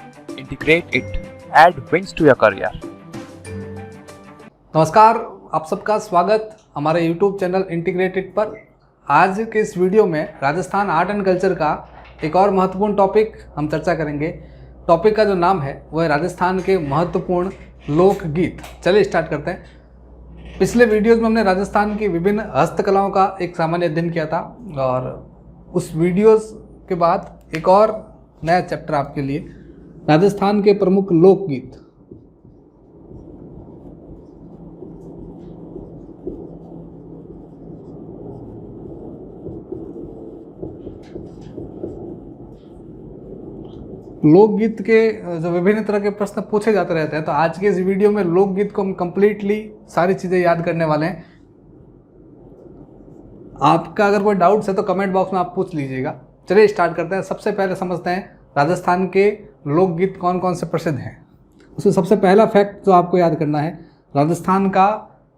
integrate it, add wings to your career. नमस्कार, आप सबका स्वागत हमारे YouTube चैनल इंटीग्रेटेड पर। आज के इस वीडियो में राजस्थान आर्ट एंड कल्चर का एक और महत्वपूर्ण टॉपिक हम चर्चा करेंगे। टॉपिक का जो नाम है वो है राजस्थान के महत्वपूर्ण लोकगीत। चलिए स्टार्ट करते हैं। पिछले वीडियोज़ में हमने राजस्थान की विभिन्न हस्तकलाओं का एक सामान्य अध्ययन किया था और उस वीडियोज़ के बाद एक और नया चैप्टर आपके लिए, राजस्थान के प्रमुख लोकगीत। लोकगीत के जो विभिन्न तरह के प्रश्न पूछे जाते रहते हैं, तो आज के इस वीडियो में लोकगीत को हम कंप्लीटली सारी चीज़ें याद करने वाले हैं। आपका अगर कोई डाउट्स है तो कमेंट बॉक्स में आप पूछ लीजिएगा। चलिए स्टार्ट करते हैं। सबसे पहले समझते हैं राजस्थान के लोकगीत कौन कौन से प्रसिद्ध हैं। उसमें सबसे पहला फैक्ट जो आपको याद करना है, राजस्थान का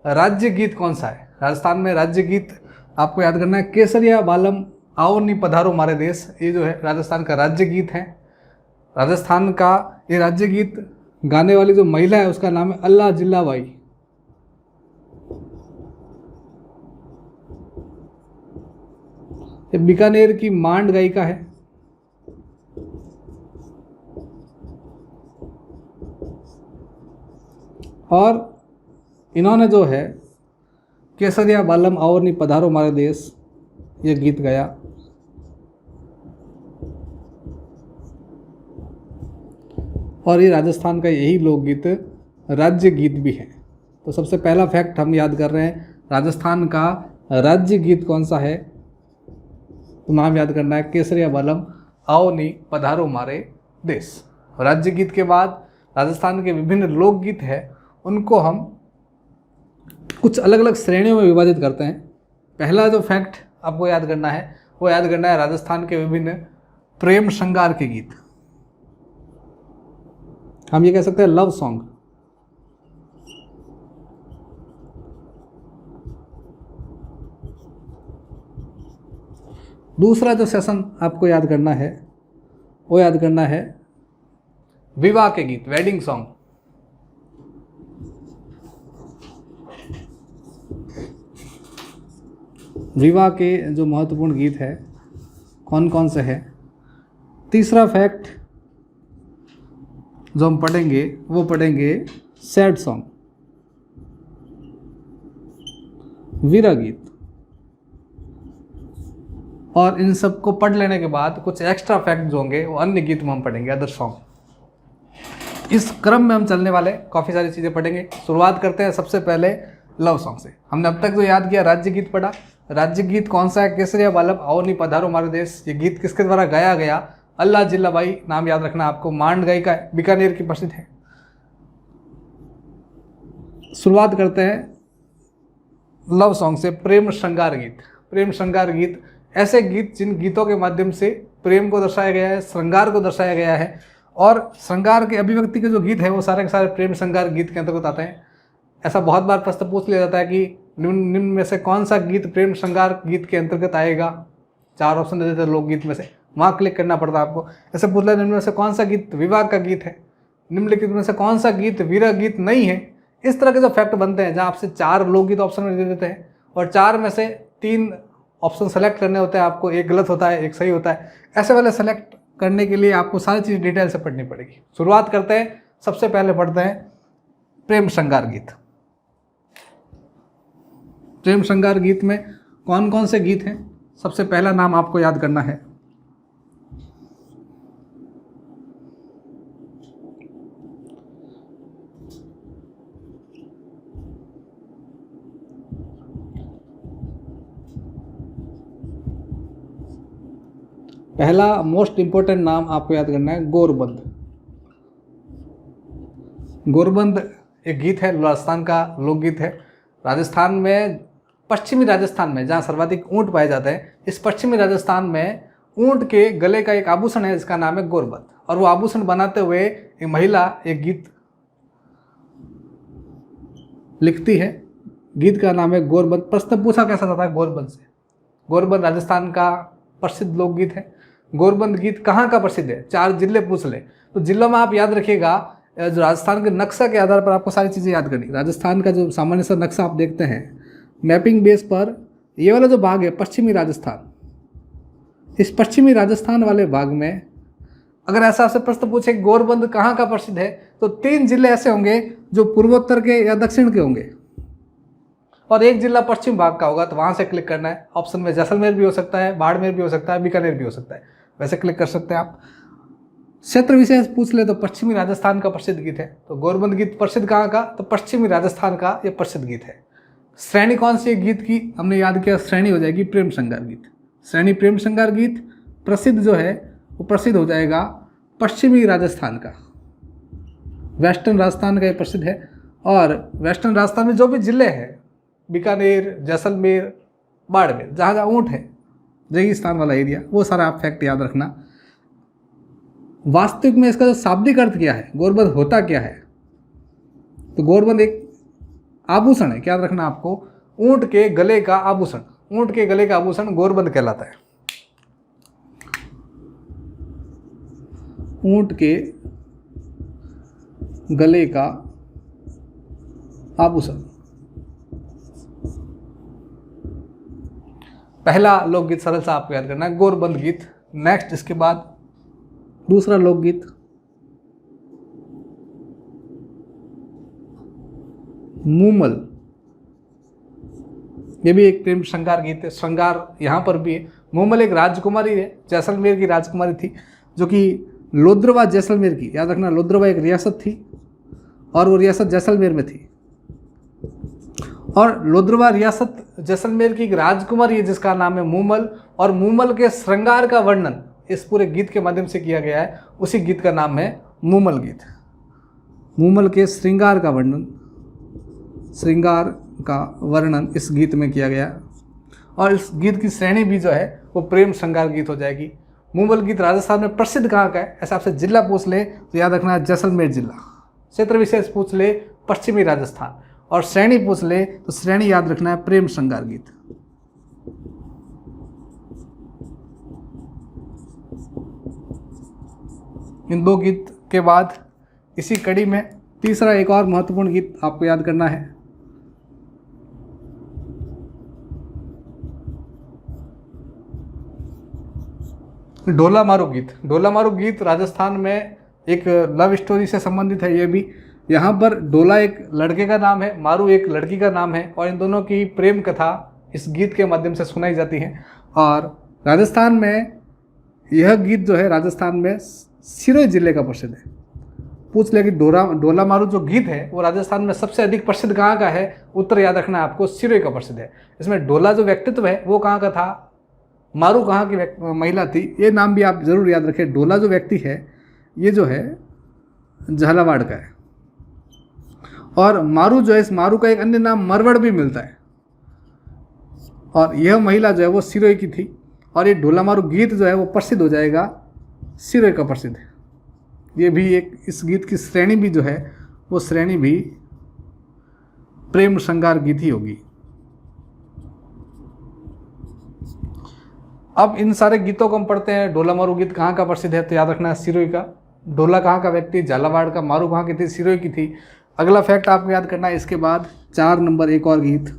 राज्य गीत कौन सा है। राजस्थान में राज्य गीत आपको याद करना है केसरिया बालम आओ नी पधारो मारे देश। ये जो है राजस्थान का राज्य गीत है। राजस्थान का ये राज्य गीत गाने वाली जो महिला है उसका नाम है अल्लाह जिल्ला बाई। ये बीकानेर की मांड गायिका है। और इन्होंने जो है केसरिया बालम आओ नी पधारो मारे देश ये गीत गाया। और ये राजस्थान का यही लोकगीत राज्य गीत भी है। तो सबसे पहला फैक्ट हम याद कर रहे हैं, राजस्थान का राज्य गीत कौन सा है। तो नाम याद करना है केसरिया बालम आओ नी पधारो मारे देश। राज्य गीत के बाद राजस्थान के विभिन्न लोकगीत हैं, उनको हम कुछ अलग अलग श्रेणियों में विभाजित करते हैं। पहला जो फैक्ट आपको याद करना है वो याद करना है राजस्थान के विभिन्न प्रेम श्रृंगार के गीत। हम ये कह सकते हैं लव सॉन्ग। दूसरा जो सेशन आपको याद करना है वो याद करना है विवाह के गीत, वेडिंग सॉन्ग। विवाह के जो महत्वपूर्ण गीत है कौन कौन से हैं। तीसरा फैक्ट जो हम पढ़ेंगे वो पढ़ेंगे सैड सॉन्ग, वीरा गीत। और इन सब को पढ़ लेने के बाद कुछ एक्स्ट्रा फैक्ट जो होंगे वो अन्य गीत में हम पढ़ेंगे, अदर सॉन्ग। इस क्रम में हम चलने वाले, काफ़ी सारी चीज़ें पढ़ेंगे। शुरुआत करते हैं सबसे पहले लव सॉन्ग से। हमने अब तक जो याद किया राज्य गीत पढ़ा। राज्य गीत कौन सा है, केसरिया बालम आओ नी पधारो मारे देश। ये गीत किसके द्वारा गाया गया, अल्लाह जिल्ला बाई। नाम याद रखना आपको, मांड गायिका है, बीकानेर की प्रसिद्ध है। शुरुआत करते हैं लव सॉन्ग से, प्रेम श्रृंगार गीत। प्रेम श्रृंगार गीत ऐसे गीत जिन गीतों के माध्यम से प्रेम को दर्शाया गया है, श्रृंगार को दर्शाया गया है। और श्रृंगार के अभिव्यक्ति के जो गीत है वो सारे के सारे प्रेम श्रृंगार गीत के अंतर्गत आते हैं। ऐसा बहुत बार प्रश्न पूछ लिया जाता है कि निम्न में से कौन सा गीत प्रेम श्रृंगार गीत के अंतर्गत आएगा। 4 ऑप्शन दे देते हैं लोकगीत में से, वहाँ क्लिक करना पड़ता है आपको। ऐसे पूछ लिया निम्न में से कौन सा गीत विवाह का गीत है, निम्नलिखित में से कौन सा गीत वीरा गीत नहीं है। इस तरह के जो फैक्ट बनते हैं, जहाँ आपसे 4 लोकगीत ऑप्शन में दे देते हैं और 4 में से 3 ऑप्शन सेलेक्ट करने होते हैं आपको, एक गलत होता है एक सही होता है। ऐसे वाले सेलेक्ट करने के लिए आपको सारी चीज़ डिटेल से पढ़नी पड़ेगी। शुरुआत करते हैं, सबसे पहले पढ़ते हैं प्रेम श्रृंगार गीत। प्रेम श्रृंगार गीत में कौन कौन से गीत हैं, सबसे पहला नाम आपको याद करना है पहला मोस्ट इंपॉर्टेंट नाम आपको याद करना है गोरबंद। गोरबंद एक गीत है, राजस्थान का लोकगीत है। राजस्थान में, पश्चिमी राजस्थान में जहाँ सर्वाधिक ऊंट पाए जाते हैं, इस पश्चिमी राजस्थान में ऊंट के गले का एक आभूषण है जिसका नाम है गोरबंद। और वो आभूषण बनाते हुए एक महिला एक गीत लिखती है। गीत का नाम है गोरबंद। प्रश्न पूछा कैसा जाता है गोरबंद से। गोरबंद राजस्थान का प्रसिद्ध लोकगीत है। गोरबंद गीत कहाँ का प्रसिद्ध है, 4 जिले पूछ ले तो जिलों में आप याद रखिएगा, जो राजस्थान के नक्शा के आधार पर आपको सारी चीज़ें याद करनी। राजस्थान का जो सामान्य सा नक्शा आप देखते हैं मैपिंग बेस पर, ये वाला जो भाग है पश्चिमी राजस्थान, इस पश्चिमी राजस्थान वाले भाग में अगर ऐसा आपसे प्रश्न पूछे गोरबंद कहाँ का प्रसिद्ध है, तो 3 जिले ऐसे होंगे जो पूर्वोत्तर के या दक्षिण के होंगे और 1 जिला पश्चिम भाग का होगा। तो वहाँ से क्लिक करना है। ऑप्शन में जैसलमेर भी हो सकता है, बाड़मेर भी हो सकता है, बीकानेर भी हो सकता है, वैसे क्लिक कर सकते हैं आप। क्षेत्र विशेष पूछ ले तो पश्चिमी राजस्थान का प्रसिद्ध गीत है। तो गोरबंद गीत प्रसिद्ध कहाँ का, तो पश्चिमी राजस्थान का ये प्रसिद्ध गीत है। श्रेणी कौन सी गीत की हमने याद किया, श्रेणी हो जाएगी प्रेम श्रृंगार गीत। श्रेणी प्रेम श्रृंगार गीत प्रसिद्ध जो है वो प्रसिद्ध हो जाएगा पश्चिमी राजस्थान का, वेस्टर्न राजस्थान का ये प्रसिद्ध है। और वेस्टर्न राजस्थान में जो भी जिले हैं, बीकानेर, जैसलमेर, बाड़मेर, जहाँ जहाँ ऊँट है, रेगिस्तान वाला एरिया, वो सारा आप फैक्ट याद रखना। वास्तविक में इसका जो शाब्दिक अर्थ क्या है, गोरबंद होता क्या है, तो गोरबंद एक आभूषण है, क्या याद रखना आपको, ऊँट के गले का आभूषण। ऊँट के गले का आभूषण गोरबंद कहलाता है। ऊँट के गले का आभूषण पहला लोकगीत सरल सा आपको याद करना है, गोरबंद गीत। नेक्स्ट इसके बाद दूसरा लोकगीत मूमल, ये भी एक प्रेम श्रृंगार गीत है। श्रृंगार यहाँ पर भी है। मूमल एक राजकुमारी है, जैसलमेर की राजकुमारी थी, जो कि लोद्रवा जैसलमेर की, याद रखना लोद्रवा एक रियासत थी और वो रियासत जैसलमेर में थी। और लोद्रवा रियासत जैसलमेर की एक राजकुमारी है जिसका नाम है मूमल, और मूमल के श्रृंगार का वर्णन इस पूरे गीत के माध्यम से किया गया है। उसी गीत का नाम है मूमल गीत। मूमल के श्रृंगार का वर्णन, श्रृंगार का वर्णन इस गीत में किया गया। और इस गीत की श्रेणी भी जो है वो प्रेम श्रृंगार गीत हो जाएगी। मूमल गीत राजस्थान में प्रसिद्ध कहाँ का है, ऐसा आपसे जिला पूछ ले तो याद रखना है जैसलमेर जिला। क्षेत्र विशेष पूछ ले पश्चिमी राजस्थान, और श्रेणी पूछ ले तो श्रेणी याद रखना है प्रेम श्रृंगार गीत। इन 2 गीत के बाद इसी कड़ी में तीसरा एक और महत्वपूर्ण गीत आपको याद करना है। ढोला मारू गीत। ढोला मारू गीत राजस्थान में एक लव स्टोरी से संबंधित है। ये भी यहाँ पर ढोला एक लड़के का नाम है, मारू एक लड़की का नाम है, और इन दोनों की प्रेम कथा इस गीत के माध्यम से सुनाई जाती है। और राजस्थान में यह गीत जो है राजस्थान में सिरोही जिले का प्रसिद्ध है। पूछ ले कि ढोला मारू जो गीत है वो राजस्थान में सबसे अधिक प्रसिद्ध कहाँ का है, उत्तर याद रखना है आपको, सिरोही का प्रसिद्ध है। इसमें ढोला जो व्यक्तित्व है वो कहाँ का था, मारू कहाँ की महिला थी, ये नाम भी आप जरूर याद रखें। ढोला जो व्यक्ति है ये जो है झालावाड़ का है, और मारू जो है, इस मारू का एक अन्य नाम मरवड़ भी मिलता है, और यह महिला जो है वो सिरोही की थी। और ये ढोला मारू गीत जो है वो प्रसिद्ध हो जाएगा, सिरोही का प्रसिद्ध है। ये भी एक, इस गीत की श्रेणी भी जो है वो श्रेणी भी प्रेम श्रृंगार गीत ही होगी। अब इन सारे गीतों को हम पढ़ते हैं। ढोला मारू गीत कहाँ का प्रसिद्ध है, तो याद रखना है सिरोही का। ढोला कहाँ का व्यक्ति, झालावाड़ का। मारू कहाँ की थी, सिरोही की थी। अगला फैक्ट आपको याद करना है। इसके बाद 4 नंबर एक और गीत,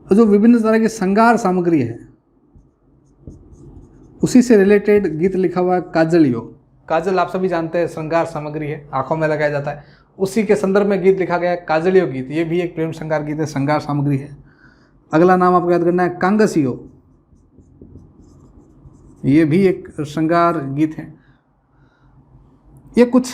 जो विभिन्न तरह की श्रृंगार सामग्री है उसी से रिलेटेड गीत लिखा हुआ है काजलियो। काजल आप सभी जानते हैं श्रृंगार सामग्री है, आंखों में लगाया जाता है, उसी के संदर्भ में गीत लिखा गया है काजलियो गीत। ये भी एक प्रेम श्रृंगार गीत है, श्रृंगार सामग्री है। अगला नाम आपको याद करना है कांगसियो, ये भी एक श्रृंगार गीत है। ये कुछ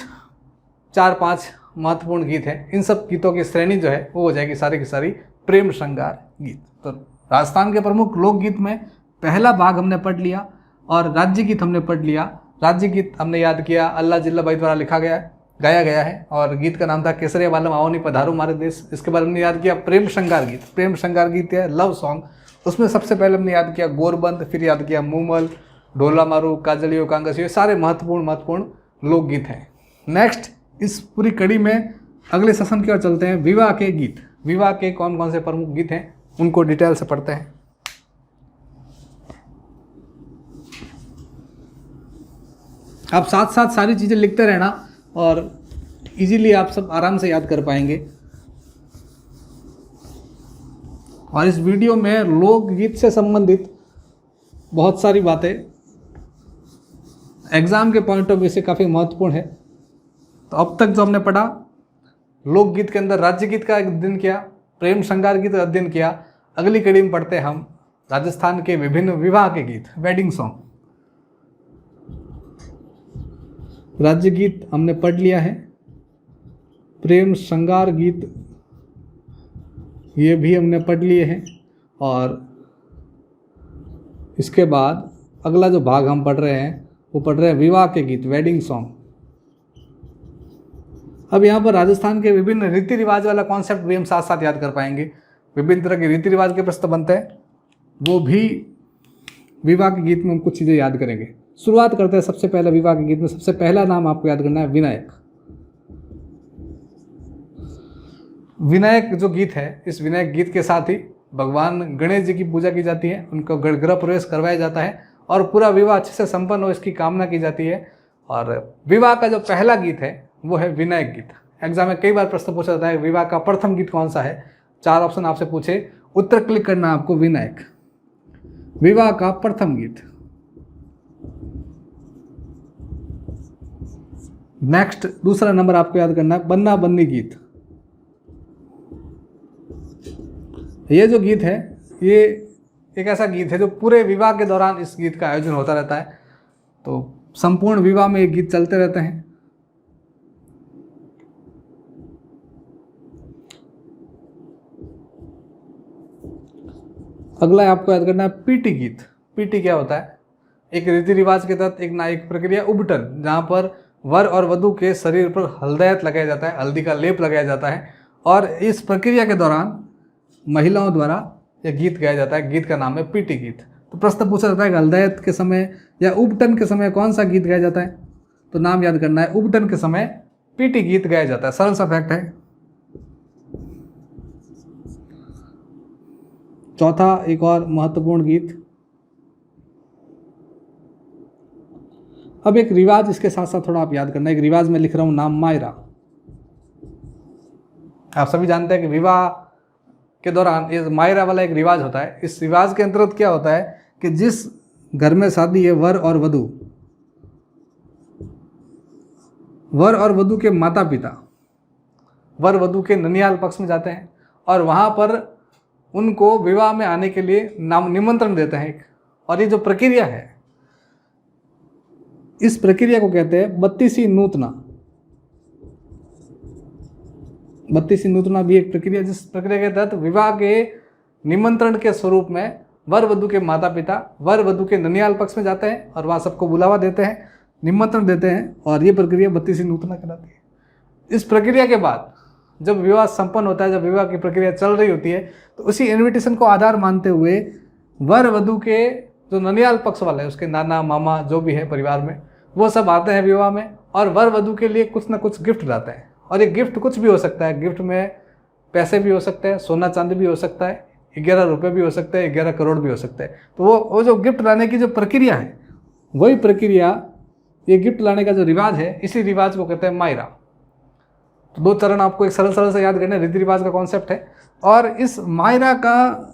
4-5 महत्वपूर्ण गीत हैं। इन सब गीतों की श्रेणी जो है वो हो जाएगी सारी की सारी प्रेम श्रृंगार गीत। तो राजस्थान के प्रमुख लोकगीत में पहला भाग हमने पढ़ लिया और राज्य गीत हमने पढ़ लिया। राज्य गीत हमने याद किया, अल्लाह जिल्ला भाई द्वारा लिखा गया है, गाया गया है, और गीत का नाम था केसरिया बालम आओ नहीं पधारो हमारे देश। इसके बाद हमने याद किया प्रेम श्रृंगार गीत। प्रेम श्रृंगार गीत है लव सॉन्ग, उसमें सबसे पहले हमने याद किया गोरबंद, फिर याद किया मूमल, ढोला मारू, काजलियो, कांगसियो, सारे महत्वपूर्ण लोकगीत हैं। नेक्स्ट इस पूरी कड़ी में अगले सेशन की ओर चलते हैं। विवाह के गीत। विवाह के कौन कौन से प्रमुख गीत हैं उनको डिटेल से पढ़ते हैं। आप साथ साथ सारी चीज़ें लिखते रहना और इजीली आप सब आराम से याद कर पाएंगे। और इस वीडियो में लोकगीत से संबंधित बहुत सारी बातें एग्ज़ाम के पॉइंट ऑफ व्यू से काफ़ी महत्वपूर्ण है। तो अब तक जो हमने पढ़ा, लोकगीत के अंदर राज्य गीत का अध्ययन किया, प्रेम श्रृंगार गीत का अध्ययन किया। अगली कड़ी में पढ़ते हैं हम राजस्थान के विभिन्न विवाह के गीत, वेडिंग सॉन्ग। राज्य गीत हमने पढ़ लिया है, प्रेम श्रृंगार गीत ये भी हमने पढ़ लिए हैं। और इसके बाद अगला जो भाग हम पढ़ रहे हैं वो पढ़ रहे हैं विवाह के गीत, वेडिंग सॉन्ग। अब यहाँ पर राजस्थान के विभिन्न रीति रिवाज वाला कॉन्सेप्ट भी हम साथ साथ याद कर पाएंगे। विभिन्न तरह के रीति रिवाज के प्रश्न बनते हैं, वो भी विवाह के गीत में हम कुछ चीज़ें याद करेंगे। शुरुआत करते हैं सबसे पहले विवाह के गीत में। सबसे पहला नाम आपको याद करना है विनायक। विनायक जो गीत है, इस विनायक गीत के साथ ही भगवान गणेश जी की पूजा की जाती है, उनको गृह प्रवेश करवाया जाता है और पूरा विवाह अच्छे से संपन्न हो इसकी कामना की जाती है। और विवाह का जो पहला गीत है वो है विनायक गीत। एग्जाम में कई बार प्रश्न पूछा जाता है विवाह का प्रथम गीत कौन सा है। 4 ऑप्शन आपसे पूछे, उत्तर क्लिक करना आपको विनायक, विवाह का प्रथम गीत। नेक्स्ट दूसरा नंबर आपको याद करना है बन्ना बन्नी गीत। ये जो गीत है ये एक ऐसा गीत है जो पूरे विवाह के दौरान इस गीत का आयोजन होता रहता है। तो संपूर्ण विवाह में ये गीत चलते रहते हैं। अगला आपको याद करना है पीटी गीत। पीटी क्या होता है? एक रीति रिवाज के तहत एक प्रक्रिया उबटन, जहाँ पर वर और वधू के शरीर पर हल्दयत लगाया जाता है, हल्दी का लेप लगाया जाता है और इस प्रक्रिया के दौरान महिलाओं द्वारा यह गीत गाया जाता है। गीत का नाम है पीटी गीत। तो प्रश्न पूछा जाता है कि हल्दयत के समय या उबटन के समय कौन सा गीत गाया जाता है? तो नाम याद करना है, उबटन के समय पीटी गीत गाया जाता है। सरल सा फैक्ट है। चौथा एक और महत्वपूर्ण गीत, अब एक रिवाज इसके साथ साथ थोड़ा आप याद करना। एक रिवाज में लिख रहा हूं नाम मायरा। आप सभी जानते हैं कि विवाह के दौरान ये मायरा वाला एक रिवाज होता है। इस रिवाज के अंतर्गत क्या होता है कि जिस घर में शादी है, वर और वधू के माता पिता वर वधू के ननियाल पक्ष में जाते हैं और वहाँ पर उनको विवाह में आने के लिए निमंत्रण देते हैं। और ये जो प्रक्रिया है, इस प्रक्रिया को कहते हैं बत्तीसी नूतना। बत्तीसी नूतना भी एक प्रक्रिया, जिस प्रक्रिया के तहत विवाह के निमंत्रण के स्वरूप में वर वधू के माता पिता वर वधू के ननियाल पक्ष में जाते हैं और वहाँ सबको बुलावा देते हैं, निमंत्रण देते हैं और ये प्रक्रिया बत्तीसी नूतना कहलाती है। इस प्रक्रिया के बाद जब विवाह संपन्न होता है, जब विवाह की प्रक्रिया चल रही होती है, तो उसी इन्विटेशन को आधार मानते हुए वर वधू के जो ननियाल पक्ष वाले हैं, उसके नाना मामा जो भी है परिवार में, वो सब आते हैं विवाह में और वर वधू के लिए कुछ ना कुछ गिफ्ट लाते हैं। और ये गिफ्ट कुछ भी हो सकता है। गिफ्ट में पैसे भी हो सकते हैं, सोना चांदी भी हो सकता है, 11 रुपये भी हो सकते हैं, 11 करोड़ भी हो सकते हैं। तो वो जो गिफ्ट लाने की जो प्रक्रिया है, वही प्रक्रिया, ये गिफ्ट लाने का जो रिवाज है, इसी रिवाज को कहते हैं मायरा। तो 2 चरण आपको एक सरल से याद करना, रीति रिवाज का कॉन्सेप्ट है। और इस मायरा का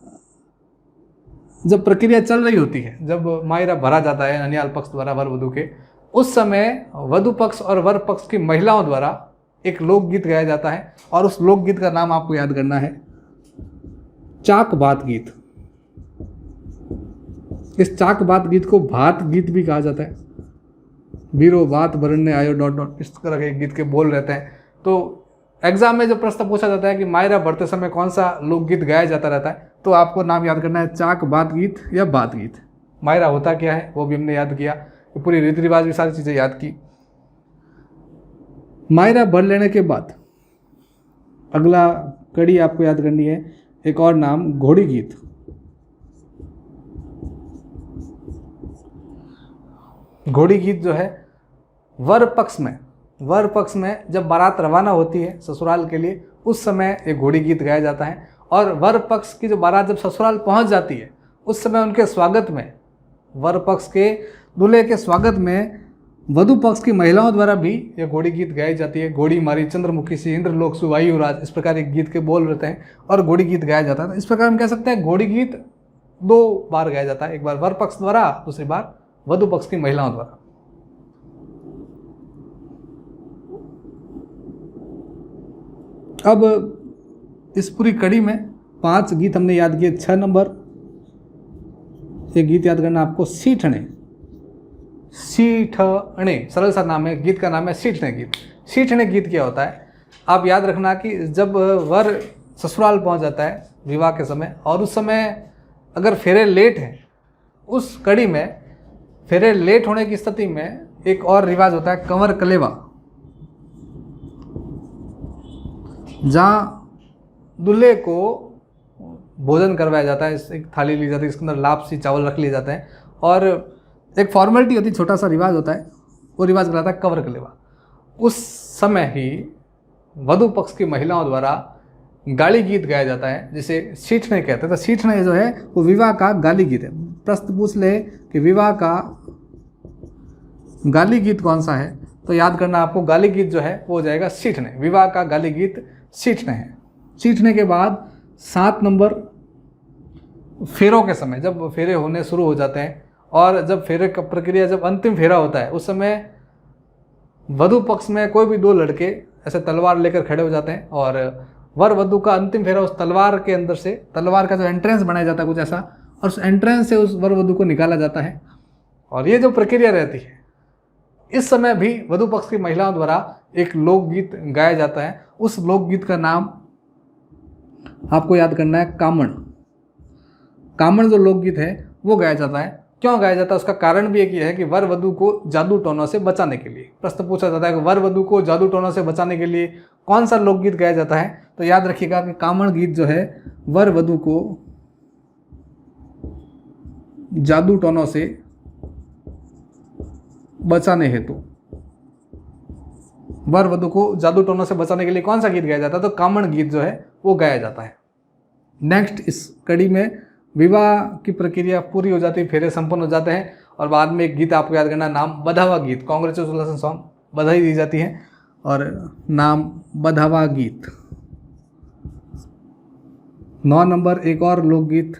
जब प्रक्रिया चल रही होती है, जब मायरा भरा जाता है ननियाल पक्ष द्वारा वर वधू के, उस समय वधू पक्ष और वर पक्ष की महिलाओं द्वारा एक लोकगीत गाया जाता है और उस लोकगीत का नाम आपको याद करना है चाक बात गीत। इस चाक बात गीत को भात गीत भी कहा जाता है। बीरो बात बरनने आयो ... इस तरह के गीत के बोल रहते हैं। तो एग्जाम में जो प्रश्न पूछा जाता है कि मायरा भरते समय कौन सा लोकगीत गाया जाता रहता है, तो आपको नाम याद करना है चाक बात गीत या बात गीत। मायरा होता क्या है वो भी हमने याद किया, पूरी रीति रिवाज भी सारी चीज़ें याद की। मायरा भर लेने के बाद अगला कड़ी आपको याद करनी है, एक और नाम घोड़ी गीत। घोड़ी गीत जो है वर पक्ष में जब बारात रवाना होती है ससुराल के लिए, उस समय एक घोड़ी गीत गाया जाता है। और वर पक्ष की जो बारात जब ससुराल पहुंच जाती है, उस समय उनके स्वागत में, वर पक्ष के दूल्हे के स्वागत में वधु पक्ष की महिलाओं द्वारा भी ये घोड़ी गीत गाई जाती है। घोड़ी मारी चंद्रमुखी से इंद्रलोक सु वायुराज, इस प्रकार एक गीत के बोल रहते हैं और घोड़ी गीत गाया जाता है। तो इस प्रकार हम कह सकते हैं घोड़ी गीत 2 बार गाया जाता है, एक बार वर पक्ष द्वारा, दूसरी बार वधु पक्ष की महिलाओं द्वारा। अब इस पूरी कड़ी में 5 गीत हमने याद किए। 6 नंबर एक गीत याद करना आपको, सीठने। सीठने सरल सा नाम है, गीत का नाम है सीठने गीत। सीठने गीत क्या होता है, आप याद रखना कि जब वर ससुराल पहुंच जाता है विवाह के समय, और उस समय अगर फेरे लेट हैं, उस कड़ी में फेरे लेट होने की स्थिति में एक और रिवाज होता है कंवर कलेवा, जहाँ दूल्हे को भोजन करवाया जाता है। एक थाली ली जाती है, इसके अंदर लापसी चावल रख लिए जाते हैं और एक फॉर्मेलिटी होती है, छोटा सा रिवाज होता है, वो रिवाज कहलाता है कंवर कलेवा। उस समय ही वधु पक्ष की महिलाओं द्वारा गाली गीत गाया जाता है, जिसे सीठने कहते हैं। तो सीठने जो है वो विवाह का गाली गीत है। प्रश्न पूछ ले कि विवाह का गाली गीत कौन सा है, तो याद करना आपको गाली गीत जो है वो हो जाएगा सीठने। विवाह का गाली गीत सीठने है। सीठने के बाद 7 नंबर फेरों के समय, जब फेरे होने शुरू हो जाते हैं और जब फेरे का प्रक्रिया, जब अंतिम फेरा होता है, उस समय वधु पक्ष में कोई भी 2 लड़के ऐसे तलवार लेकर खड़े हो जाते हैं और वर वधु का अंतिम फेरा उस तलवार के अंदर से, तलवार का जो एंट्रेंस बनाया जाता है कुछ ऐसा, और उस एंट्रेंस से उस वर वधु को निकाला जाता है। और ये जो प्रक्रिया रहती है, इस समय भी वधु पक्ष की महिलाओं द्वारा एक लोकगीत गाया जाता है। उस लोकगीत का नाम आपको याद करना है कामण। कामण जो लोकगीत है वो गाया जाता है। क्यों गाया जाता है, उसका कारण भी एक ही है कि वर वधु को जादू टोनों से बचाने के लिए। प्रश्न पूछा जाता है कि वर वधु को जादू टोनों से बचाने के लिए कौन सा लोकगीत गाया जाता है, तो याद रखिएगा कि कामण गीत जो है वर वधु को जादू टोनों से बचाने हेतु, वर वधु को जादू टोनों से बचाने के लिए कौन सा गीत गाया जाता है, तो कामण गीत जो है वो गाया जाता है। नेक्स्ट, इस कड़ी में विवाह की प्रक्रिया पूरी हो जाती है, फेरे संपन्न हो जाते हैं और बाद में एक गीत आपको याद करना, नाम बधावा गीत, कांग्रेचुलेशन सॉन्ग, बधाई दी जाती है और नाम बधावा गीत। 9 नंबर एक और लोकगीत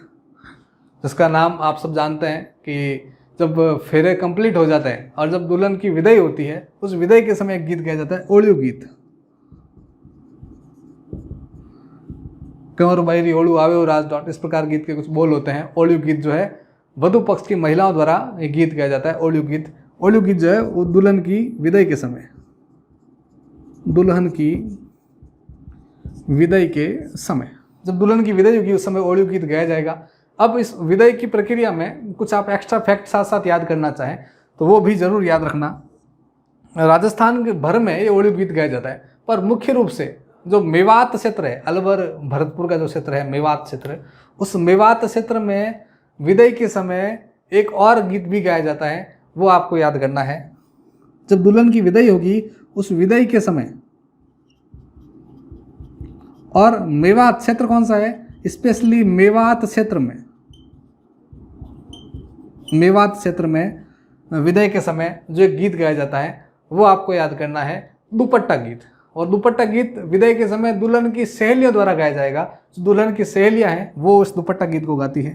जिसका नाम आप सब जानते हैं कि जब फेरे कंप्लीट हो जाते हैं और जब दुल्हन की विदाई होती है, उस विदाई के समय एक गीत गाया जाता है ओलियो गीत। कंवर बायरी ओलू आवे राज डॉट, इस प्रकार गीत के कुछ बोल होते हैं। ओलियो गीत जो है वधु पक्ष की महिलाओं द्वारा एक गीत गाया जाता है ओलियो गीत। ओलियो गीत जो है वो दुल्हन की विदाई के समय, दुल्हन की विदाई के समय, जब दुल्हन की विदाई होगी उस समय ओलियो गीत गाया जाएगा। अब इस विदाई की प्रक्रिया में कुछ आप एक्स्ट्रा फैक्ट साथ साथ याद करना चाहें तो वो भी जरूर याद रखना। राजस्थान के भर में ये ओलियो गीत गाया जाता है, पर मुख्य रूप से जो मेवात क्षेत्र है, अलवर भरतपुर का जो क्षेत्र है मेवात क्षेत्र, उस मेवात क्षेत्र में विदाई के समय एक और गीत भी गाया जाता है, वो आपको याद करना है। जब दुल्हन की विदाई होगी उस विदाई के समय, और मेवात क्षेत्र कौन सा है, स्पेशली मेवात क्षेत्र में, मेवात क्षेत्र में विदाई के समय जो एक गीत गाया जाता है वो आपको याद करना है दुपट्टा गीत। और दुपट्टा गीत विदाई के समय दुल्हन की सहेलियों द्वारा गाया जाएगा। जो दुल्हन की सहेलियां हैं वो उस दुपट्टा गीत को गाती है।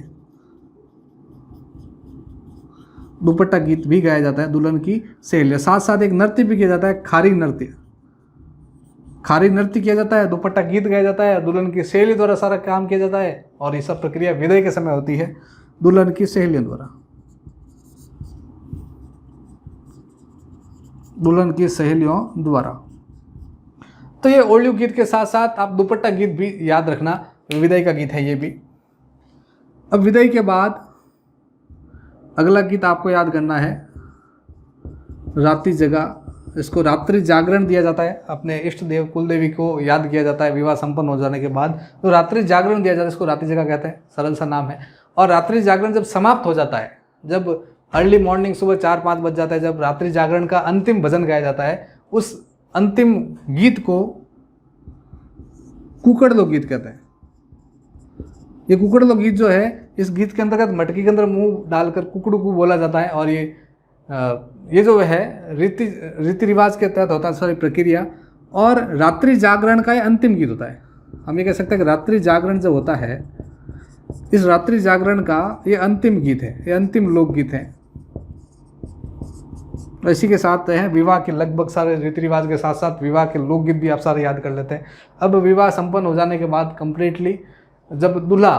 दुपट्टा गीत भी गाया जाता है दुल्हन की सहेलियां। साथ साथ एक नृत्य भी किया जाता है, खारी नृत्य। खारी नृत्य किया जाता है, दुपट्टा गीत गाया जाता है, दुल्हन की सहेली द्वारा सारा काम किया जाता है और ये सब प्रक्रिया विदाई के समय होती है दुल्हन की सहेलियों द्वारा, दुल्हन की सहेलियों द्वारा। तो ये ओलियो गीत के साथ साथ आप दुपट्टा गीत भी याद रखना, विदाई का गीत है ये भी। अब विदाई के बाद अगला गीत आपको याद करना है रात्रि जगह। इसको रात्रि जागरण दिया जाता है, अपने इष्ट देव कुल देवी को याद किया जाता है विवाह संपन्न हो जाने के बाद, तो रात्रि जागरण दिया जाता है, इसको रात्रि जगह कहते हैं, सरल सा नाम है। और रात्रि जागरण जब समाप्त हो जाता है, जब अर्ली मॉर्निंग सुबह 4-5 बज जाता है, जब रात्रि जागरण का अंतिम भजन गाया जाता है, उस अंतिम गीत को कुकड़ लो गीत कहते हैं। ये कुकड़ लो गीत जो है, इस गीत के अंतर्गत मटकी के अंदर मुंह डालकर कुकड़ू को बोला जाता है और ये ये जो है रीति रिवाज के तहत होता है सारी प्रक्रिया। और रात्रि जागरण का ये अंतिम गीत होता है। हम ये कह सकते हैं कि रात्रि जागरण जो होता है, इस रात्रि जागरण का ये अंतिम गीत है, ये अंतिम लोकगीत है। इसी के साथ है विवाह के लगभग सारे रीति रिवाज के साथ साथ विवाह के लोकगीत भी आप सारे याद कर लेते हैं। अब विवाह संपन्न हो जाने के बाद कंप्लीटली जब दूल्हा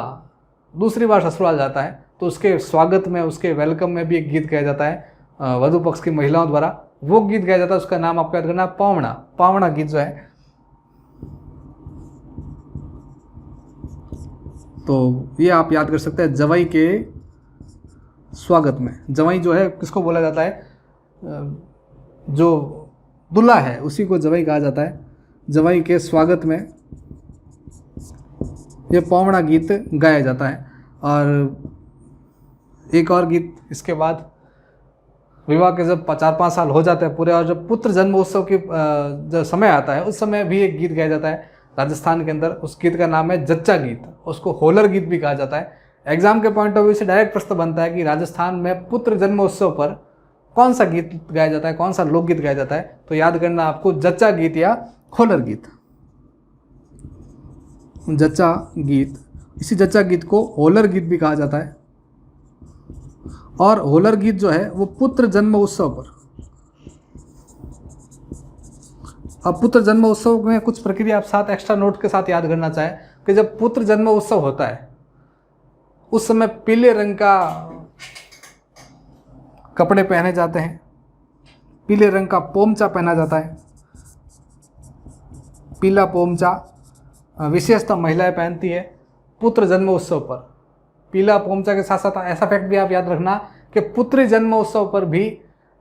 दूसरी बार ससुराल जाता है तो उसके स्वागत में, उसके वेलकम में भी एक गीत गाया जाता है वधु पक्ष की महिलाओं द्वारा। वो गीत गाया जाता है, उसका नाम आपको याद करना है पावणा। पावणा गीत जो है, तो ये आप याद कर सकते हैं जवाई के स्वागत में। जवाई जो है किसको बोला जाता है, जो दूल्हा है उसी को जवाई कहा जाता है। जवाई के स्वागत में ये पावणा गीत गाया जाता है। और एक और गीत इसके बाद विवाह के जब 4-5 साल हो जाते हैं पूरे, और जब पुत्र जन्म उत्सव की जब समय आता है उस समय भी एक गीत गाया जाता है राजस्थान के अंदर। उस गीत का नाम है जच्चा गीत, उसको होलर गीत भी कहा जाता है। एग्जाम के पॉइंट ऑफ व्यू से डायरेक्ट प्रश्न बनता है कि राजस्थान में पुत्र जन्म उत्सव पर कौन सा गीत गाया जाता है, कौन सा लोकगीत गाया जाता है। तो याद करना आपको जच्चा गीत या होलर गीत। जच्चा गीत, इसी जच्चा गीत को होलर गीत भी कहा जाता है। और होलर गीत जो है वो पुत्र जन्म उत्सव पर, अब पुत्र जन्म उत्सव में कुछ प्रक्रिया आप साथ एक्स्ट्रा नोट के साथ याद करना चाहें कि जब पुत्र जन्म उत्सव होता है उस समय पीले रंग का कपड़े पहने जाते हैं, पीले रंग का पोमचा पहना जाता है। पीला पोमचा विशेषतः महिलाएं पहनती है पुत्र जन्म उत्सव पर। पीला पोमचा के साथ साथ ऐसा फैक्ट भी आप याद रखना कि पुत्री जन्म उत्सव पर भी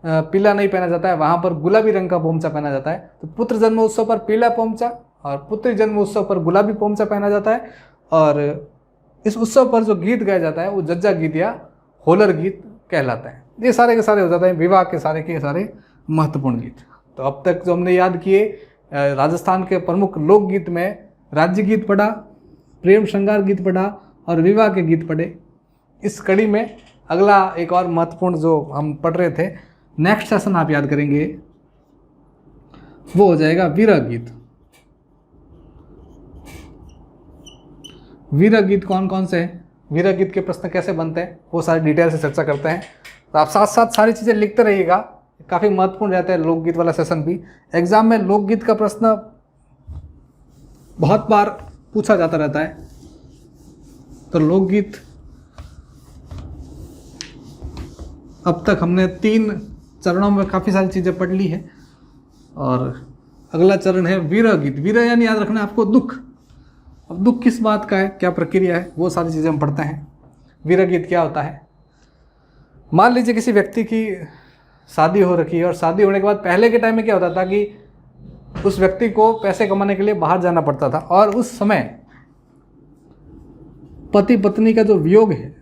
पीला नहीं पहना जाता है, वहाँ पर गुलाबी रंग का पोमचा पहना जाता है। तो पुत्र जन्म उत्सव पर पीला पोमचा और पुत्री जन्म उत्सव पर गुलाबी पोमचा पहना जाता है। और इस उत्सव पर जो गीत गाया जाता है वो जज्जा गीत या होलर गीत कहलाता है। ये सारे के सारे हो जाते हैं विवाह के सारे महत्वपूर्ण गीत। तो अब तक जो हमने याद किए राजस्थान के प्रमुख लोकगीत में राज्य गीत पढ़ा, प्रेम श्रृंगार गीत पढ़ा और विवाह के गीत पढ़े। इस कड़ी में अगला एक और महत्वपूर्ण जो हम पढ़ रहे थे, नेक्स्ट सेशन आप याद करेंगे, वो हो जाएगा वीरह गीत। वीरह गीत कौन कौन से हैं, वीरह गीत के प्रश्न कैसे बनते हैं, वो सारी डिटेल से चर्चा करते हैं। तो आप साथ साथ सारी चीज़ें लिखते रहिएगा, काफ़ी महत्वपूर्ण रहता है लोकगीत वाला सेशन भी। एग्जाम में लोकगीत का प्रश्न बहुत बार पूछा जाता रहता है। तो लोकगीत अब तक हमने 3 चरणों में काफ़ी सारी चीज़ें पढ़ ली है और अगला चरण है वीरह गीत। वीरह यानी याद रखना है आपको दुख। अब दुख किस बात का है, क्या प्रक्रिया है, वो सारी चीज़ें हम पढ़ते हैं। वीरह गीत क्या होता है, मान लीजिए किसी व्यक्ति की शादी हो रखी है और शादी होने के बाद पहले के टाइम में क्या होता था कि उस व्यक्ति को पैसे कमाने के लिए बाहर जाना पड़ता था और उस समय पति पत्नी का जो वियोग है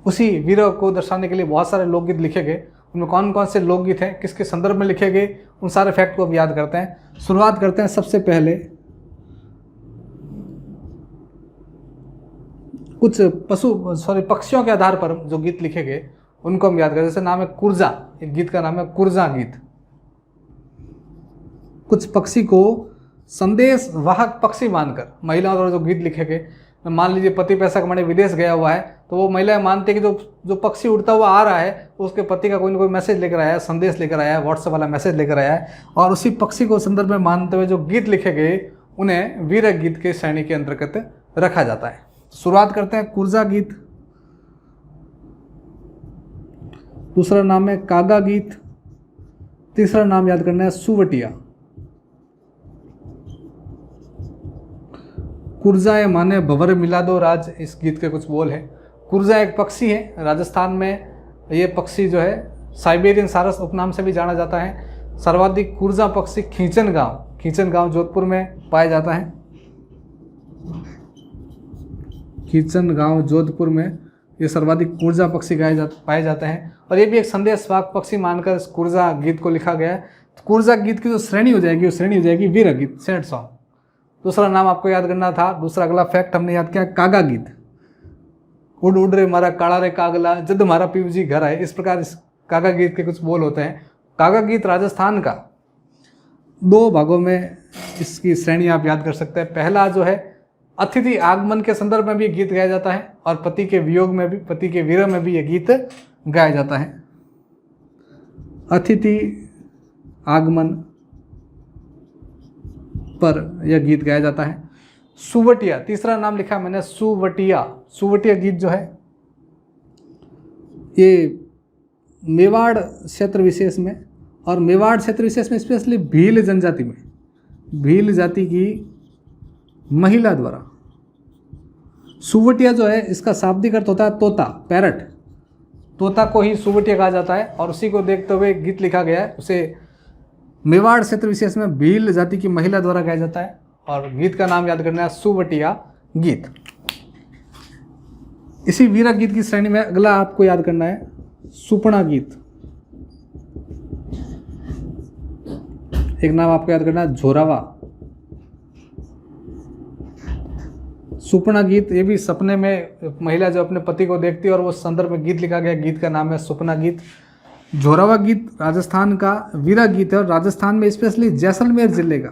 उसी विरह को दर्शाने के लिए बहुत सारे लोकगीत लिखे गए। उनमें कौन कौन से लोकगीत हैं, किसके संदर्भ में लिखे गए, उन सारे फैक्ट को अब याद करते हैं। शुरुआत करते हैं सबसे पहले कुछ पक्षियों के आधार पर जो गीत लिखे गए उनको हम याद करें। जैसे नाम है कुर्जा, एक गीत का नाम है कुर्जा गीत। कुछ पक्षी को संदेश वाहक पक्षी मानकर महिलाओं द्वारा जो गीत लिखे गए, मान लीजिए पति पैसा कमाने विदेश गया हुआ है तो वो महिलाएं मानती है कि जो पक्षी उड़ता हुआ आ रहा है उसके पति का कोई ना कोई मैसेज लेकर आया है, संदेश लेकर आया है, व्हाट्सएप वाला मैसेज लेकर आया है। और उसी पक्षी को संदर्भ में मानते हुए जो गीत लिखे गए उन्हें वीरह गीत के श्रेणी के अंतर्गत रखा जाता है। शुरुआत करते हैं कुर्जा गीत। दूसरा नाम है कागा गीत। तीसरा नाम याद करना है सुवटिया। कुर्जा माने भंवर मिला दो राज, इस गीत के कुछ बोल हैं। कुर्जा एक पक्षी है, राजस्थान में ये पक्षी जो है साइबेरियन सारस उपनाम से भी जाना जाता है। सर्वाधिक कुर्जा पक्षी खींचन गांव जोधपुर में पाया जाता है। खींचन गांव जोधपुर में ये सर्वाधिक कुर्जा पक्षी पाए जाते हैं और ये भी एक संदेशवाहक पक्षी मानकर इस कुर्जा गीत को लिखा गया है। कुर्जा गीत की जो श्रेणी हो जाएगी वो श्रेणी हो जाएगी वीरह गीत, सैड सॉन्ग। दूसरा नाम आपको याद करना था, दूसरा अगला फैक्ट हमने याद किया कागा गीत। उड़ उड़ रे मारा काला रे कागला जद मारा पीव जी घर आए, इस प्रकार इस कागा गीत के कुछ बोल होते हैं। कागा गीत राजस्थान का 2 भागों में इसकी श्रेणी आप याद कर सकते हैं। पहला जो है अतिथि आगमन के संदर्भ में भी गीत गाया जाता है और पति के वियोग में भी, पति के विरह में भी यह गीत गाया जाता है। अतिथि आगमन पर यह गीत गाया जाता है। सुवटिया, तीसरा नाम लिखा मैंने सुवटिया। सुवटिया गीत जो है ये मेवाड़ क्षेत्र विशेष में, और मेवाड़ क्षेत्र विशेष में स्पेशली भील जनजाति में, भील जाति की महिला द्वारा। सुवटिया जो है इसका शाब्दिक अर्थ होता है तोता, पैरट। तोता को ही सुवटिया कहा जाता है और उसी को देखते हुए गीत लिखा गया है। उसे मेवाड़ क्षेत्र विशेष में भील जाति की महिला द्वारा गाया जाता है और गीत का नाम याद करना है सुवटिया गीत। इसी वीरा गीत की श्रेणी में अगला आपको याद करना है सुपना गीत। एक नाम आपको याद करना है झोरावा। सुपना गीत, ये भी सपने में महिला जो अपने पति को देखती है और वो संदर्भ में गीत लिखा गया, गीत का नाम है सुपना गीत। झोरावा गीत राजस्थान का वीरा गीत है और राजस्थान में स्पेशली जैसलमेर जिले का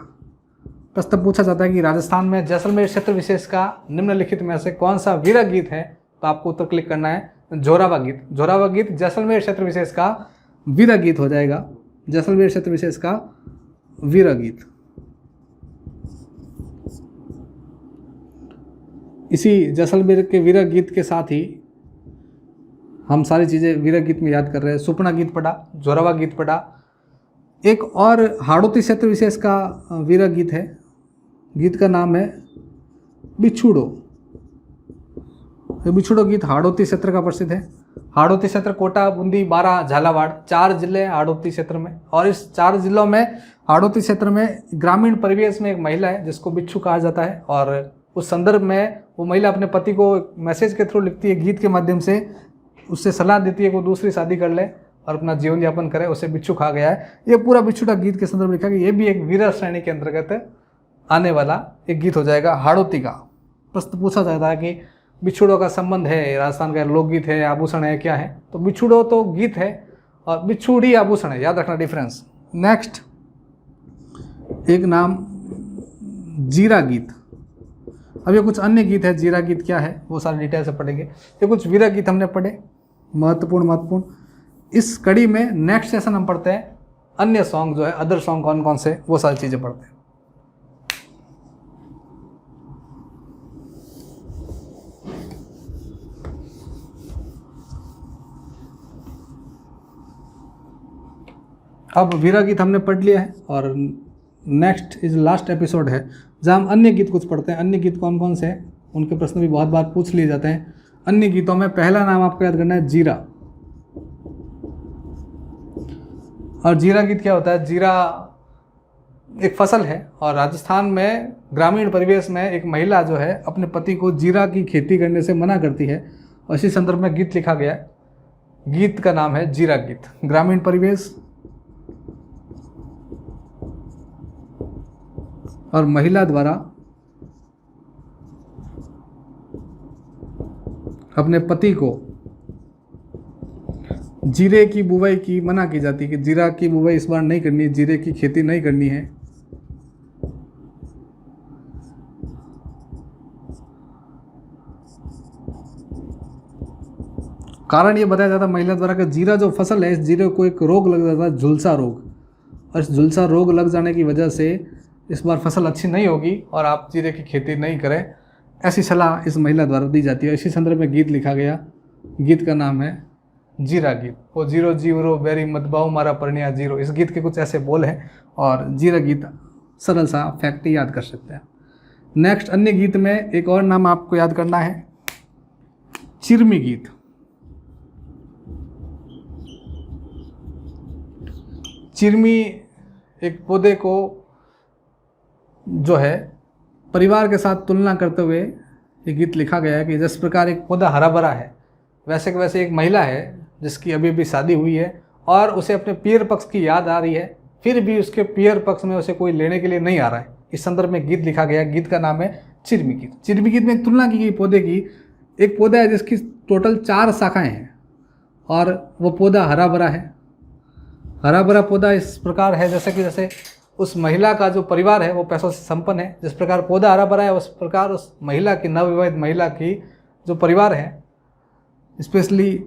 प्रश्न पूछा जाता है कि राजस्थान में जैसलमेर क्षेत्र विशेष का निम्नलिखित में से कौन सा वीरा गीत है, तो आपको उत्तर क्लिक करना है झोरावा गीत। झोरावा गीत जैसलमेर क्षेत्र विशेष का वीरा गीत हो जाएगा, जैसलमेर क्षेत्र विशेष का वीरा गीत। इसी जैसलमेर के वीरा गीत के साथ ही हम सारी चीज़ें वीरा गीत में याद कर रहे हैं। सुपना गीत पढ़ा, झोरावा गीत पढ़ा। एक और हाड़ौती क्षेत्र विशेष का वीरा गीत है, गीत का नाम है बिछुड़ो। बिछुड़ो गीत हाड़ौती क्षेत्र का प्रसिद्ध है। हाड़ौती क्षेत्र कोटा, बूंदी, बारा, झालावाड़ 4 जिले हैं हाड़ौती क्षेत्र में, और इस 4 जिलों में हाड़ौती क्षेत्र में ग्रामीण परिवेश में एक महिला है जिसको बिच्छू कहा जाता है और उस संदर्भ में वो महिला अपने पति को मैसेज के थ्रू लिखती है, गीत के माध्यम से उससे सलाह देती है कि वो दूसरी शादी कर ले और अपना जीवन यापन करे, उसे बिच्छू खा गया है। ये पूरा बिच्छूटा गीत के संदर्भ में लिखा गया। ये भी एक वीरा श्रेणी के अंतर्गत आने वाला एक गीत हो जाएगा हाड़ौती का। प्रश्न पूछा जाता है कि बिछुड़ों का संबंध है, राजस्थान का लोकगीत है, आभूषण है, क्या है? तो बिछुड़ो तो गीत है और बिछुड़ी आभूषण है, याद रखना डिफरेंस। नेक्स्ट एक नाम जीरा गीत। अब ये कुछ अन्य गीत है, जीरा गीत क्या है वो सारे डिटेल से पढ़ेंगे। ये कुछ वीरा गीत हमने पढ़े, महत्वपूर्ण। इस कड़ी में नेक्स्ट सेशन हम पढ़ते हैं अन्य सॉन्ग जो है, अदर सॉन्ग कौन कौन से, वो सारी चीज़ें पढ़ते हैं। अब वीरा गीत हमने पढ़ लिया है और नेक्स्ट इज लास्ट एपिसोड है जहाँ हम अन्य गीत कुछ पढ़ते हैं। अन्य गीत कौन कौन से हैं उनके प्रश्न भी बहुत बार पूछ लिए जाते हैं। अन्य गीतों में पहला नाम आपको याद करना है जीरा। और जीरा गीत क्या होता है? जीरा एक फसल है और राजस्थान में ग्रामीण परिवेश में एक महिला जो है अपने पति को जीरा की खेती करने से मना करती है और इसी संदर्भ में गीत लिखा गया है। गीत का नाम है जीरा गीत। ग्रामीण परिवेश और महिला द्वारा अपने पति को जीरे की बुवाई की मना की जाती है कि जीरा की बुवाई इस बार नहीं करनी है, जीरे की खेती नहीं करनी है। कारण ये बताया जाता है महिला द्वारा कि जीरा जो फसल है, इस जीरे को एक रोग लग जाता है, झुलसा रोग, और इस झुलसा रोग लग जाने की वजह से इस बार फसल अच्छी नहीं होगी और आप जीरे की खेती नहीं करें, ऐसी सलाह इस महिला द्वारा दी जाती है। इसी संदर्भ में गीत लिखा गया। गीत का नाम है जीरा गीत। वो जीरो जीरो बेरी मतबाऊ मारा परनिया जीरो, इस गीत के कुछ ऐसे बोल हैं और जीरा गीत सरल सा फैक्ट याद कर सकते हैं। नेक्स्ट अन्य गीत में एक और नाम आपको याद करना है, चिरमी गीत। चिरमी एक पौधे को जो है परिवार के साथ तुलना करते हुए ये गीत लिखा गया है कि जिस प्रकार एक पौधा हरा भरा है वैसे के वैसे एक महिला है जिसकी अभी अभी शादी हुई है और उसे अपने पियर पक्ष की याद आ रही है, फिर भी उसके पियर पक्ष में उसे कोई लेने के लिए नहीं आ रहा है। इस संदर्भ में गीत लिखा गया। गीत का नाम है चिरमी गीत। चिरमी गीत में एक तुलना की गई पौधे की एक पौधा है जिसकी टोटल 4 शाखाएं हैं और वो पौधा हरा भरा है। हरा भरा पौधा इस प्रकार है जैसे उस महिला का जो परिवार है वो पैसों से संपन्न है। जिस प्रकार पौधा हरा भरा है उस प्रकार उस महिला की, नवविवाहित महिला की जो परिवार है, स्पेशली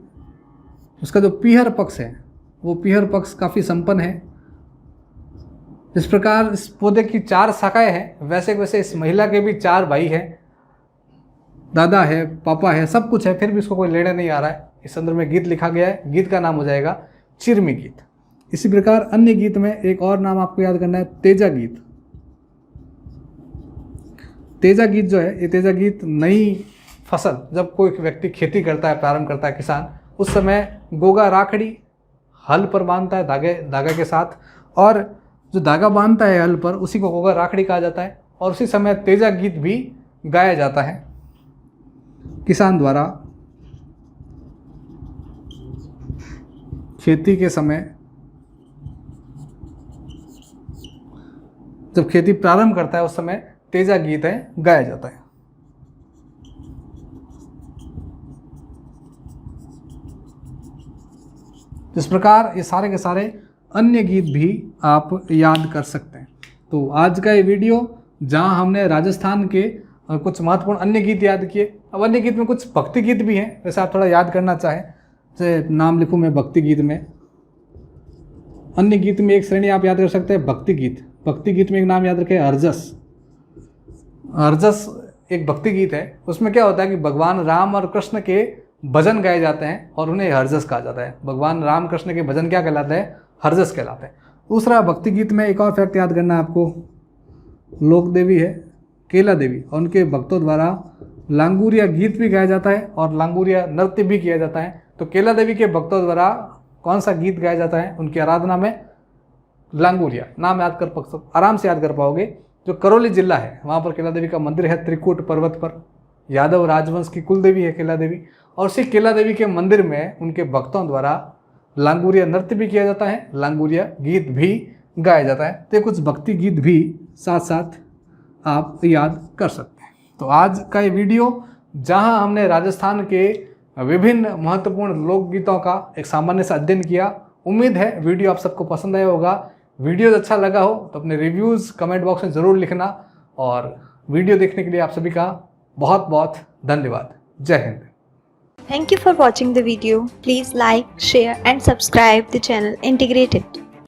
उसका जो पीहर पक्ष है वो पीहर पक्ष काफ़ी संपन्न है। जिस प्रकार इस पौधे की 4 शाखाएं हैं वैसे इस महिला के भी 4 भाई हैं, दादा है, पापा है, सब कुछ है, फिर भी इसको कोई लेने नहीं आ रहा है। इस संदर्भ में गीत लिखा गया है। गीत का नाम हो जाएगा चिरमी गीत। इसी प्रकार अन्य गीत में एक और नाम आपको याद करना है, तेजा गीत। तेजा गीत जो है, ये तेजा गीत नई फसल जब कोई व्यक्ति खेती करता है, प्रारंभ करता है किसान, उस समय गोगा राखड़ी हल पर बांधता है धागा के साथ, और जो धागा बांधता है हल पर उसी को गोगा राखड़ी कहा जाता है। और उसी समय तेजा गीत भी गाया जाता है किसान द्वारा खेती के समय। जब खेती प्रारंभ करता है उस समय तेजा गीत है गाया जाता है। इस प्रकार ये सारे के सारे अन्य गीत भी आप याद कर सकते हैं। तो आज का ये वीडियो जहां हमने राजस्थान के कुछ महत्वपूर्ण अन्य गीत याद किए, अब अन्य गीत में कुछ भक्ति गीत भी हैं, वैसे आप थोड़ा याद करना चाहें, जैसे नाम लिखूं मैं भक्ति गीत में। अन्य गीत में एक श्रेणी आप याद कर सकते हैं भक्ति गीत। भक्ति गीत में एक नाम याद रखें, हरजस। हरजस एक भक्ति गीत है। उसमें क्या होता है कि भगवान राम और कृष्ण के भजन गाए जाते हैं और उन्हें हरजस कहा जाता है। भगवान राम कृष्ण के भजन क्या कहलाते हैं? हरजस कहलाते हैं। दूसरा, भक्ति गीत में एक और फैक्ट याद करना है आपको, लोक देवी है केला देवी और उनके भक्तों द्वारा लांगुरिया गीत भी गाया जाता है और लांगुरिया नृत्य भी किया जाता है। तो केला देवी के भक्तों द्वारा कौन सा गीत गाया जाता है उनकी आराधना में? लांगुरिया। नाम याद कर आराम से याद कर पाओगे। जो करौली जिला है वहाँ पर केला देवी का मंदिर है, त्रिकूट पर्वत पर। यादव राजवंश की कुल देवी है केला देवी, और उसी केला देवी के मंदिर में उनके भक्तों द्वारा लांगुरिया नृत्य भी किया जाता है, लांगुरिया गीत भी गाया जाता है। तो कुछ भक्ति गीत भी साथ साथ आप याद कर सकते हैं। तो आज का ये वीडियो जहां हमने राजस्थान के विभिन्न महत्वपूर्ण लोकगीतों का एक सामान्य सा अध्ययन किया, उम्मीद है वीडियो आप सबको पसंद आया होगा। वीडियो अच्छा लगा हो तो अपने रिव्यूज़ कमेंट बॉक्स में ज़रूर लिखना, और वीडियो देखने के लिए आप सभी का बहुत बहुत धन्यवाद। जय Hind. Thank you for watching the video. Please like, share and subscribe the channel Integrated.